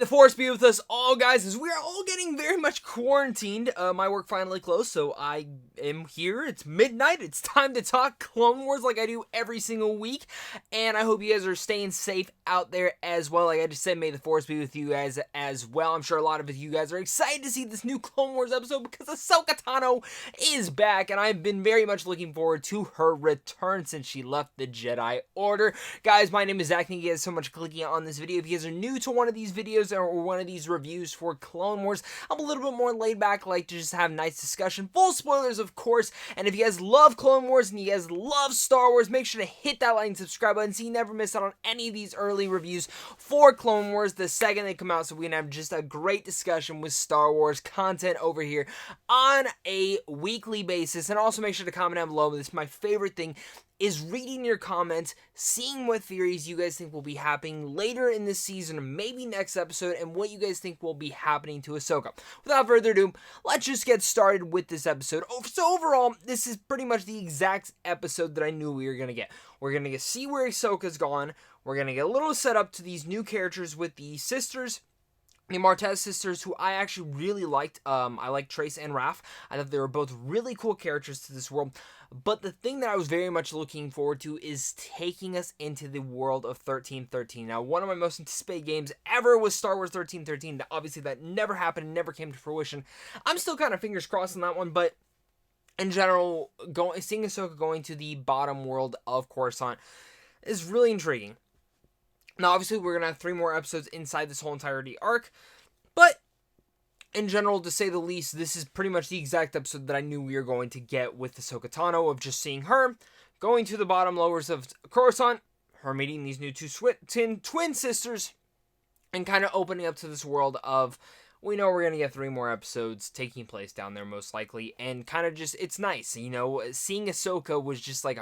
The force be with us all, guys, as we are all getting very much quarantined. My work finally closed, so I am here. It's midnight. It's time to talk Clone Wars like I do every single week, and I hope you guys are staying safe out there as well. Like I just said, may the force be with you guys as well. I'm sure a lot of you guys are excited to see this new Clone Wars episode because Ahsoka Tano is back, and I've been very much looking forward to her return since she left the Jedi Order. Guys, my name is Zach. Thank you guys so much for clicking on this video. If you guys are new to one of these videos or one of these reviews for Clone Wars, I'm a little bit more laid back, like to just have nice discussion, full spoilers of course, and if you guys love Clone Wars and you guys love Star Wars, make sure to hit that like and subscribe button so you never miss out on any of these early reviews for Clone Wars the second they come out, so we can have just a great discussion with Star Wars content over here on a weekly basis. And also make sure to comment down below. This is my favorite thing, is reading your comments, seeing what theories you guys think will be happening later in this season, or maybe next episode, and what you guys think will be happening to Ahsoka. Without further ado, let's just get started with this episode. So overall, this is pretty much the exact episode that I knew we were going to get. We're going to see where Ahsoka's gone. We're going to get a little set up to these new characters with the sisters, the Martez sisters, who I actually really liked. I like Trace and Rafa. I thought they were both really cool characters to this world. But the thing that I was very much looking forward to is taking us into the world of 1313. Now, one of my most anticipated games ever was Star Wars 1313. Obviously, that never happened and never came to fruition. I'm still kind of fingers crossed on that one, but in general, seeing Ahsoka going to the bottom world of Coruscant is really intriguing. Now, obviously, we're going to have 3 more episodes inside this whole entirety arc, but in general, to say the least, this is pretty much the exact episode that I knew we were going to get with Ahsoka Tano, of just seeing her going to the bottom lowers of Coruscant, her meeting these new twin sisters, and kind of opening up to this world of, we know we're going to get 3 more episodes taking place down there most likely, and kind of just, it's nice, you know, seeing Ahsoka was just like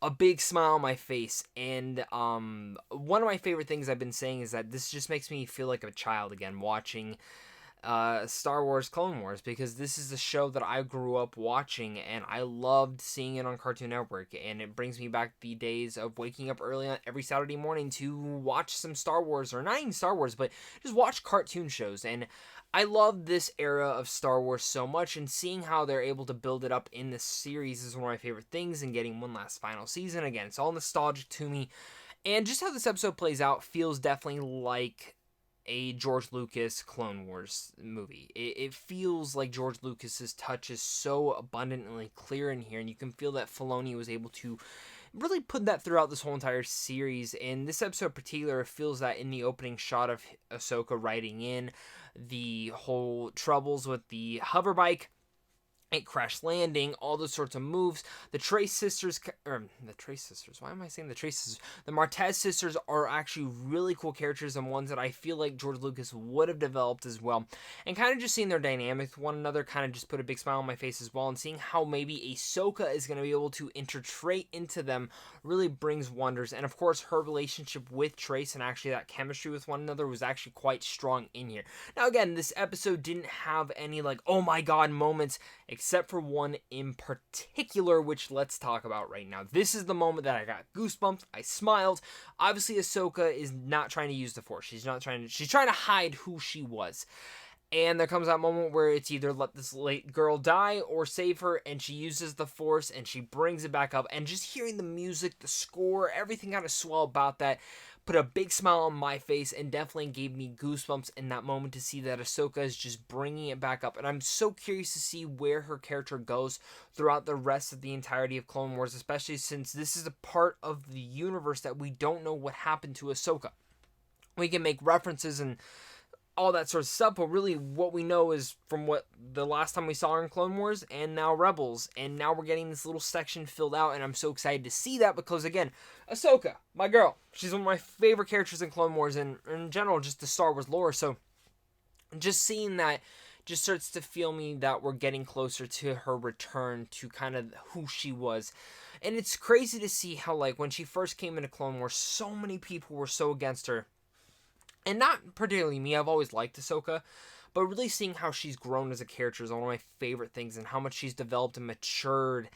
a big smile on my face. And one of my favorite things I've been saying is that this just makes me feel like a child again watching Star Wars Clone Wars, because this is a show that I grew up watching and I loved seeing it on Cartoon Network, and it brings me back the days of waking up early on every Saturday morning to watch some Star Wars, or not even Star Wars, but just watch cartoon shows. And I love this era of Star Wars so much, and seeing how they're able to build it up in this series is one of my favorite things, and getting one last final season, again, it's all nostalgic to me. And just how this episode plays out feels definitely like a George Lucas Clone Wars movie. It feels like George Lucas's touch is so abundantly clear in here, and you can feel that Filoni was able to really put that throughout this whole entire series. And this episode in particular feels that in the opening shot of Ahsoka riding in, the whole troubles with the hover bike, it crash landing, all those sorts of moves. The Trace sisters, why am I saying the Trace sisters? The Martez sisters are actually really cool characters, and ones that I feel like George Lucas would have developed as well. And kind of just seeing their dynamic with one another kind of just put a big smile on my face as well, and seeing how maybe Ahsoka is going to be able to intertrait into them really brings wonders. And of course, her relationship with Trace and actually that chemistry with one another was actually quite strong in here. Now again, this episode didn't have any like, oh my god moments, except for one in particular, which let's talk about right now. This is the moment that I got goosebumps. I smiled. Obviously, Ahsoka is not trying to use the Force. She's trying to hide who she was. And there comes that moment where it's either let this late girl die or save her, and she uses the Force and she brings it back up. And just hearing the music, the score, everything kind of swell about that put a big smile on my face, and definitely gave me goosebumps in that moment to see that Ahsoka is just bringing it back up. And I'm so curious to see where her character goes throughout the rest of the entirety of Clone Wars, especially since this is a part of the universe that we don't know what happened to Ahsoka. We can make references and all that sort of stuff, but really what we know is from what the last time we saw her in Clone Wars and now Rebels, and now we're getting this little section filled out, and I'm so excited to see that because, again, Ahsoka, my girl, she's one of my favorite characters in Clone Wars and in general just the Star Wars lore, so just seeing that just starts to feel me that we're getting closer to her return to kind of who she was. And it's crazy to see how, like, when she first came into Clone Wars, so many people were so against her. And not particularly me, I've always liked Ahsoka, but really seeing how she's grown as a character is one of my favorite things, and how much she's developed and matured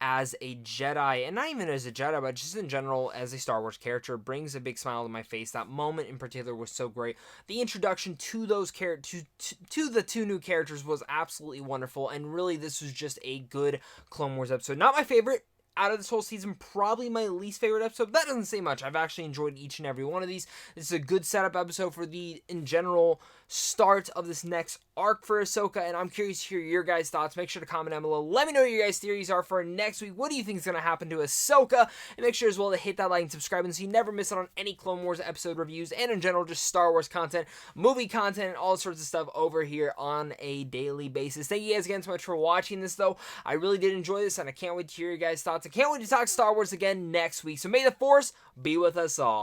as a Jedi, and not even as a Jedi, but just in general as a Star Wars character, brings a big smile to my face. That moment in particular was so great. The introduction to those characters, to the two new characters, was absolutely wonderful, and really this was just a good Clone Wars episode. Not my favorite out of this whole season, probably my least favorite episode. That doesn't say much. I've actually enjoyed each and every one of these. This is a good setup episode for the, in general, start of this next arc for Ahsoka, and I'm curious to hear your guys' thoughts. Make sure to comment down below. Let me know what your guys' theories are for next week. What do you think is going to happen to Ahsoka? And make sure as well to hit that like and subscribe so you never miss out on any Clone Wars episode reviews, and in general, just Star Wars content, movie content, and all sorts of stuff over here on a daily basis. Thank you guys again so much for watching this, though. I really did enjoy this, and I can't wait to hear your guys' thoughts. I can't wait to talk Star Wars again next week. So may the Force be with us all.